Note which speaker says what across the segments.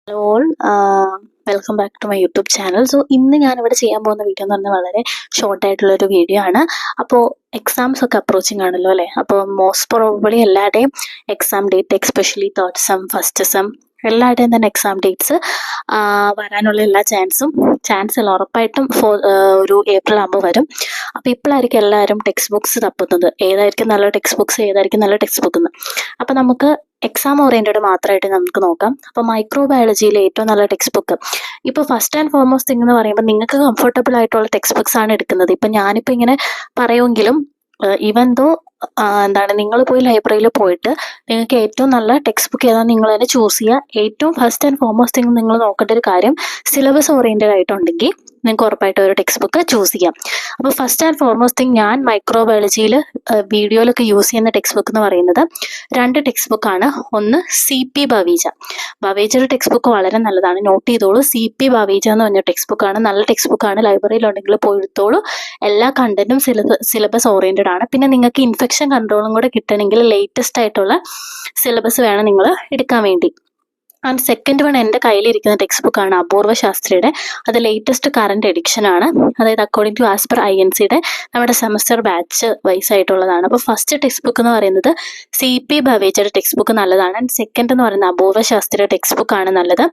Speaker 1: Hello all, welcome back to my YouTube channel. So ഇന്ന് ഞാനിവിടെ ചെയ്യാൻ പോകുന്ന വീഡിയോ എന്ന് പറഞ്ഞാൽ വളരെ ഷോർട്ടായിട്ടുള്ളൊരു വീഡിയോ ആണ്. അപ്പോൾ എക്സാംസ് ഒക്കെ അപ്രോച്ചിങ് ആണല്ലോ അല്ലേ? അപ്പോൾ മോസ്റ്റ് പ്രോബബ്ലി എല്ലാവരുടെയും exam date, especially third sem, first sem, എല്ലാവരുടെയും തന്നെ എക്സാം ഡേറ്റ്സ് വരാനുള്ള എല്ലാ ചാൻസ് അല്ല, ഉറപ്പായിട്ടും ഒരു ഏപ്രിൽ ആകുമ്പോൾ വരും. അപ്പോൾ ഇപ്പോഴായിരിക്കും എല്ലാവരും ടെക്സ്റ്റ് ബുക്സ് തപ്പുന്നത്, ഏതായിരിക്കും നല്ല ടെക്സ്റ്റ് ബുക്സ്, ഏതായിരിക്കും നല്ല ടെക്സ്റ്റ് ബുക്ക് എന്ന്. അപ്പോൾ നമുക്ക് എക്സാം ഓറിയൻറ്റഡ് മാത്രമായിട്ട് നമുക്ക് നോക്കാം. അപ്പോൾ മൈക്രോബയോളജിയിലെ ഏറ്റവും നല്ല ടെക്സ്റ്റ് ബുക്ക്, ഇപ്പോൾ ഫസ്റ്റ് ആൻഡ് ഫോർമോസ്റ്റ് തിങ് എന്ന് പറയുമ്പോൾ നിങ്ങൾക്ക് കംഫർട്ടബിൾ ആയിട്ടുള്ള ടെക്സ്റ്റ് ബുക്സ് ആണ് എടുക്കുന്നത്. ഇപ്പം ഞാനിപ്പോൾ ഇങ്ങനെ പറയുമെങ്കിലും ഈവൻ ദോ നിങ്ങൾ പോയി ലൈബ്രറിയിൽ പോയിട്ട് നിങ്ങൾക്ക് ഏറ്റവും നല്ല ടെക്സ്റ്റ് ബുക്ക് ഏതാണ് നിങ്ങൾ തന്നെ ചൂസ് ചെയ്യുക. ഏറ്റവും ഫസ്റ്റ് ആൻഡ് ഫോർമോസ്റ്റ് തിങ് നിങ്ങൾ നോക്കേണ്ട ഒരു കാര്യം, സിലബസ് ഓറിയൻറ്റഡ് ആയിട്ടുണ്ടെങ്കിൽ നിങ്ങൾക്ക് ഉറപ്പായിട്ട് ഒരു ടെക്സ്റ്റ് ബുക്ക് ചൂസ് ചെയ്യാം. അപ്പോൾ ഫസ്റ്റ് ആൻഡ് ഫോർമോസ്റ്റ് തിങ്, ഞാൻ മൈക്രോബയോളജിയിൽ വീഡിയോയിലൊക്കെ യൂസ് ചെയ്യുന്ന ടെക്സ്റ്റ് ബുക്ക് എന്ന് പറയുന്നത് 2 ടെക്സ്റ്റ് ബുക്കാണ്. ഒന്ന് CP ബവീജ. ബവേജയുടെ ടെക്സ്റ്റ് ബുക്ക് വളരെ നല്ലതാണ്, നോട്ട് ചെയ്തോളൂ. CP ബവീജ എന്ന് പറഞ്ഞ ടെക്സ്റ്റ് ബുക്കാണ്, നല്ല ടെക്സ്റ്റ് ബുക്കാണ്. ലൈബ്രറിയിലുണ്ടെങ്കിൽ പോയി എടുത്തോളൂ. എല്ലാ കണ്ടന്റും സിലബസ് ഓറിയൻറ്റഡ് ആണ്. പിന്നെ നിങ്ങൾക്ക് ഇൻഫെക്ഷൻ കൺട്രോളും കൂടെ കിട്ടണമെങ്കിൽ ലേറ്റസ്റ്റ് ആയിട്ടുള്ള സിലബസ് വേണം നിങ്ങൾ എടുക്കാൻ വേണ്ടി. ആൻഡ് സെക്കൻഡ് വൺ, എൻ്റെ കയ്യിലിരിക്കുന്ന ടെക്സ്റ്റ് ബുക്കാണ് അപൂർവ ശാസ്ത്രിയുടെ. അത് ലേറ്റസ്റ്റ് കറണ്ട് എഡിഷൻ ആണ്, അതായത് അക്കോർഡിംഗ് ടു ആസ് പെർ INCയുടെ നമ്മുടെ സെമസ്റ്റർ ബാച്ച് വൈസ് ആയിട്ടുള്ളതാണ്. അപ്പോൾ ഫസ്റ്റ് ടെക്സ്റ്റ് ബുക്ക് എന്ന് പറയുന്നത് CP ബവേജയുടെ ടെക്സ്റ്റ് ബുക്ക് നല്ലതാണ്. ആൻഡ് സെക്കൻഡ് എന്ന് പറയുന്നത് അപൂർവ ശാസ്ത്രിയുടെ ടെക്സ്റ്റ് ബുക്കാണ് നല്ലത്.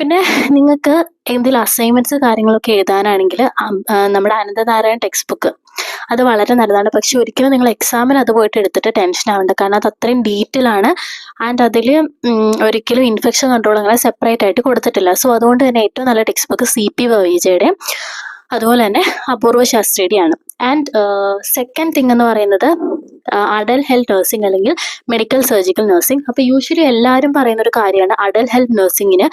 Speaker 1: പിന്നെ നിങ്ങൾക്ക് എന്തെങ്കിലും അസൈൻമെന്റ്സ് കാര്യങ്ങളൊക്കെ എഴുതാനാണെങ്കിൽ നമ്മുടെ അനന്തനാരായൺ ടെക്സ്റ്റ് ബുക്ക് അത് വളരെ നല്ലതാണ്. പക്ഷെ ഒരിക്കലും നിങ്ങൾ എക്സാമിന് അത് പോയിട്ട് എടുത്തിട്ട് ടെൻഷൻ ആവേണ്ട, കാരണം അത് അത്രയും ഡീറ്റെയിൽ ആണ്. ആൻഡ് അതിൽ ഒരിക്കലും ഇൻഫെക്ഷൻ കൺട്രോൾ അങ്ങനെ സെപ്പറേറ്റ് ആയിട്ട് കൊടുത്തിട്ടില്ല. സോ അതുകൊണ്ട് തന്നെ ഏറ്റവും നല്ല ടെക്സ്റ്റ് ബുക്ക് CP ബവേജയുടെ, അതുപോലെ തന്നെ അപൂർവ ശാസ്ത്രിയുടെയാണ്. ആൻഡ് സെക്കൻഡ് തിങ് എന്ന് പറയുന്നത് അഡൽട്ട് ഹെൽത്ത് നഴ്സിംഗ് അല്ലെങ്കിൽ മെഡിക്കൽ സർജിക്കൽ നഴ്സിംഗ്. അപ്പോൾ യൂഷ്വലി എല്ലാവരും പറയുന്ന ഒരു കാര്യമാണ്, അഡൽട്ട് ഹെൽത്ത് നഴ്സിംഗിന്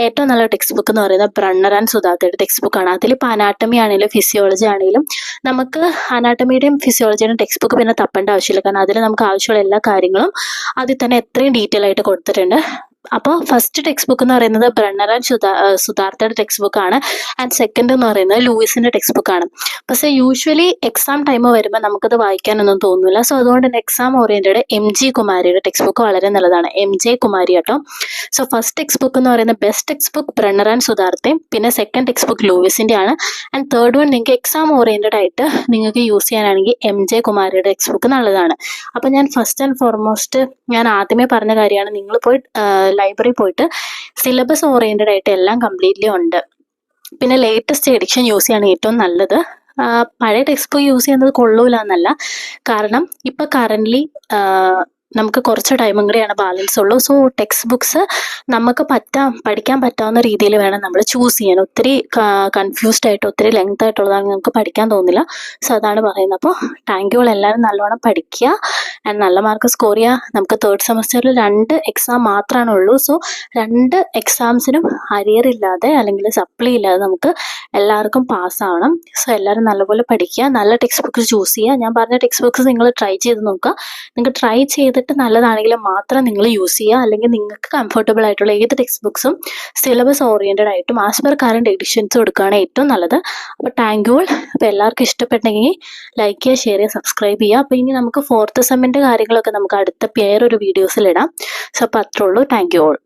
Speaker 1: ഏറ്റവും നല്ല ടെക്സ്റ്റ് ബുക്ക് എന്ന് പറയുന്നത് ബ്രണ്ണർ ആൻഡ് സുധാർത്തയുടെ ടെക്സ്റ്റ് ബുക്കാണ്. അതിലിപ്പോൾ അനാട്ടമി ആണെങ്കിലും ഫിസിയോളജി ആണെങ്കിലും നമുക്ക് അനാട്ടമിയുടെയും ഫിസിയോളജിയുടെയും ടെക്സ്റ്റ് ബുക്ക് പിന്നെ തപ്പേണ്ട ആവശ്യമില്ല, കാരണം അതിൽ നമുക്ക് ആവശ്യമുള്ള എല്ലാ കാര്യങ്ങളും അതിൽ തന്നെ എത്രയും ഡീറ്റെയിൽ ആയിട്ട് കൊടുത്തിട്ടുണ്ട്. അപ്പോൾ ഫസ്റ്റ് ടെക്സ്റ്റ് ബുക്ക് എന്ന് പറയുന്നത് ബ്രണ്ണർ ആൻഡ് സുധാർത്തയുടെ ടെക്സ്റ്റ് ബുക്കാണ്. ആൻഡ് സെക്കൻഡ് എന്ന് പറയുന്നത് ലൂയിസിന്റെ ടെക്സ്റ്റ് ബുക്കാണ്. പക്ഷേ യൂഷ്വലി എക്സാം ടൈം വരുമ്പോൾ നമുക്കത് വായിക്കാനൊന്നും തോന്നില്ല. സോ അതുകൊണ്ട് തന്നെ എക്സാം ഓറിയന്റഡ് MG കുമാരിയുടെ ടെക്സ്റ്റ് ബുക്ക് വളരെ നല്ലതാണ്, MJ കുമാരി കേട്ടോ. സോ ഫസ്റ്റ് ടെക്സ്റ്റ് ബുക്ക് എന്ന് പറയുന്നത് best text book Brunner and സുധാർത്തയും, പിന്നെ സെക്കൻഡ് ടെക്സ്റ്റ് ബുക്ക് ലൂയിസിന്റെ ആണ്. ആൻഡ് തേർഡ് വൺ നിങ്ങൾക്ക് എക്സാം ഓറിയന്റഡ് ആയിട്ട് നിങ്ങൾക്ക് യൂസ് ചെയ്യാനാണെങ്കിൽ MJ കുമാരിയുടെ ടെക്സ്റ്റ് ബുക്ക് നല്ലതാണ്. അപ്പോൾ ഞാൻ ഫസ്റ്റ് ആൻഡ് ഫോർമോസ്റ്റ് ഞാൻ ആദ്യമേ പറഞ്ഞ കാര്യമാണ്, നിങ്ങൾ പോയി ലൈബ്രറി പോയിട്ട് സിലബസ് ഓറിയന്റഡ് ആയിട്ട് എല്ലാം കംപ്ലീറ്റ്ലി ഉണ്ട്. പിന്നെ ലേറ്റസ്റ്റ് എഡിഷൻ യൂസ് ചെയ്യാണ് ഏറ്റവും നല്ലത്. പഴയ ടെക്സ്റ്റ് ബുക്ക് യൂസ് ചെയ്യുന്നത് കൊള്ളൂല എന്നല്ല, കാരണം ഇപ്പം കറൻ്റ്ലി നമുക്ക് കുറച്ച് ടൈമും കൂടിയാണ് ബാലൻസ് ഉള്ളൂ. സോ ടെക്സ്റ്റ് ബുക്സ് നമുക്ക് പഠിക്കാൻ പറ്റാവുന്ന രീതിയിൽ വേണം നമ്മൾ ചൂസ് ചെയ്യാൻ. ഒത്തിരി കൺഫ്യൂസ്ഡ് ആയിട്ട് ഒത്തിരി ലെങ്ത് ആയിട്ടുള്ളതാണ് നമുക്ക് പഠിക്കാൻ തോന്നില്ല. സോ അതാണ് പറയുന്നത്. അപ്പോൾ താങ്ക് യു, എല്ലാവരും നല്ലോണം പഠിക്കുക ആൻഡ് നല്ല മാർക്ക് സ്കോർ ചെയ്യുക. നമുക്ക് തേർഡ് സെമസ്റ്ററിൽ 2 എക്സാം മാത്രമാണ് ഉള്ളൂ. സോ 2 എക്സാംസിനും അരിയർ ഇല്ലാതെ അല്ലെങ്കിൽ സപ്ലി ഇല്ലാതെ നമുക്ക് എല്ലാവർക്കും പാസ്സാവണം. സോ എല്ലാവരും നല്ലപോലെ പഠിക്കുക, നല്ല ടെക്സ്റ്റ് ബുക്സ് ചൂസ് ചെയ്യുക. ഞാൻ പറഞ്ഞ ടെക്സ്റ്റ് ബുക്സ് നിങ്ങൾ ട്രൈ ചെയ്ത് നോക്കുക. നിങ്ങൾക്ക് ട്രൈ ചെയ്തിട്ട് നല്ലതാണെങ്കിൽ മാത്രം നിങ്ങൾ യൂസ് ചെയ്യുക, അല്ലെങ്കിൽ നിങ്ങൾക്ക് കംഫർട്ടബിൾ ആയിട്ടുള്ള ഏത് ടെക്സ്റ്റ് ബുക്സും സിലബസ് ഓറിയന്റഡ് ആയിട്ടും ആസ് പെർ കറണ്ട് എഡിഷൻസും എടുക്കുകയാണ് ഏറ്റവും നല്ലത്. അപ്പോൾ താങ്ക് യു ഓൾ. അപ്പോൾ എല്ലാവർക്കും ഇഷ്ടപ്പെട്ടെങ്കിൽ ലൈക്ക് ചെയ്യുക, ഷെയർ ചെയ്യുക, സബ്സ്ക്രൈബ് ചെയ്യുക. അപ്പോൾ ഇനി നമുക്ക് ഫോർത്ത് സെമ്മിൻ്റെ കാര്യങ്ങളൊക്കെ നമുക്ക് അടുത്ത വേറൊരു വീഡിയോസിൽ ഇടാം. സോ അപ്പോൾ അത്രേ ഉള്ളൂ. Thank you all.